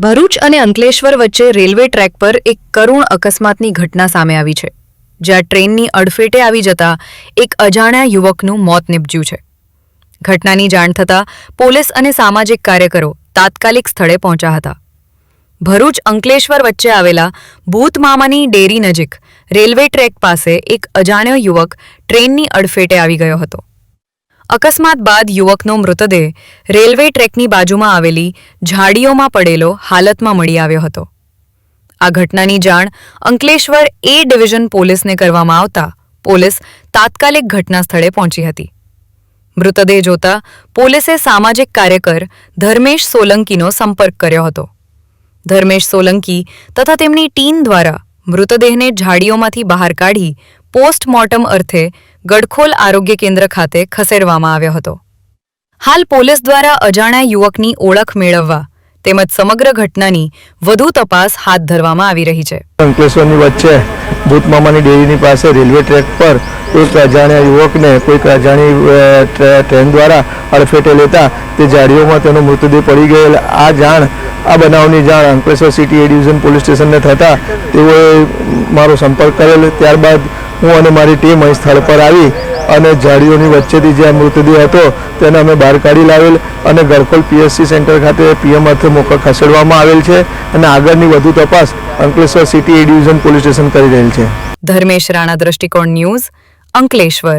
ભરૂચ અને અંકલેશ્વર વચ્ચે railway track પર એક કરુણ અકસ્માતની ઘટના સામે આવી છે, જ્યાં ટ્રેનની અડફેટે આવી જતા એક અજાણ્યા યુવકનું મોત નીપજ્યું છે. ઘટનાની જાણ થતાં પોલીસ અને સામાજિક કાર્યકરો તાત્કાલિક સ્થળે પહોંચ્યા હતા. ભરૂચ અંકલેશ્વર વચ્ચે આવેલા ભૂતમામાની ડેરી નજીક રેલવે ટ્રેક પાસે એક અજાણ્યો યુવક ટ્રેનની અડફેટે આવી ગયો હતો. અકસ્માત બાદ યુવકનો મૃતદેહ રેલવે ટ્રેકની બાજુમાં આવેલી ઝાડીઓમાં પડેલો હાલતમાં મળી આવ્યો હતો. આ ઘટનાની જાણ અંકલેશ્વર એ ડિવિઝન પોલીસને કરવામાં આવતા પોલીસ તાત્કાલિક ઘટના સ્થળે પહોંચી હતી. મૃતદેહ જોતા પોલીસે સામાજિક કાર્યકર ધર્મેશ સોલંકીનો સંપર્ક કર્યો હતો. ધર્મેશ સોલંકી તથા તેમની ટીમ દ્વારા મૃતદેહને ઝાડીઓમાંથી બહાર કાઢી પોસ્ટમોર્ટમ અર્થે ગડખોલ આરોગ્ય કેન્દ્ર ખાતે ખસેડવામાં આવ્યો હતો. હાલ પોલીસ દ્વારા અજાણ્યા યુવકની ઓળખ મેળવવા તેમજ સમગ્ર ઘટનાની વધુ તપાસ હાથ ધરવામાં આવી રહી છે. અંકલેશ્વરની વચ્ચે ભૂતમામાની ડેરીની પાસે રેલવે ટ્રેક પર એક અજાણ્યા યુવકને કોઈક અજાણી ટ્રેન દ્વારા અડફેટે લેતા તે ઝાડીઓમાં તેનો મૃતદેહ પડી ગયેલ આ બનાવની જાણ અંકલેશ્વર સિટી એ ડિવિઝન પોલીસ સ્ટેશનને થતાં તેઓએ મારો સંપર્ક કરેલ. ત્યારબાદ હું અને મારી ટીમ અહીં સ્થળ પર આવી અને ઝાડીઓની વચ્ચેથી જે મૃતદેહ હતો તેને અમે બહાર કાઢી લાવેલ અને ગડખોલ પીએસસી સેન્ટર ખાતે પીએમ અર્થે ખસેડવામાં આવેલ છે અને આગળની વધુ તપાસ અંકલેશ્વર સિટી એ ડિવિઝન પોલીસ સ્ટેશન કરી રહેલ છે. ધર્મેશ રાણા, દ્રષ્ટિકોણ ન્યૂઝ, અંકલેશ્વર.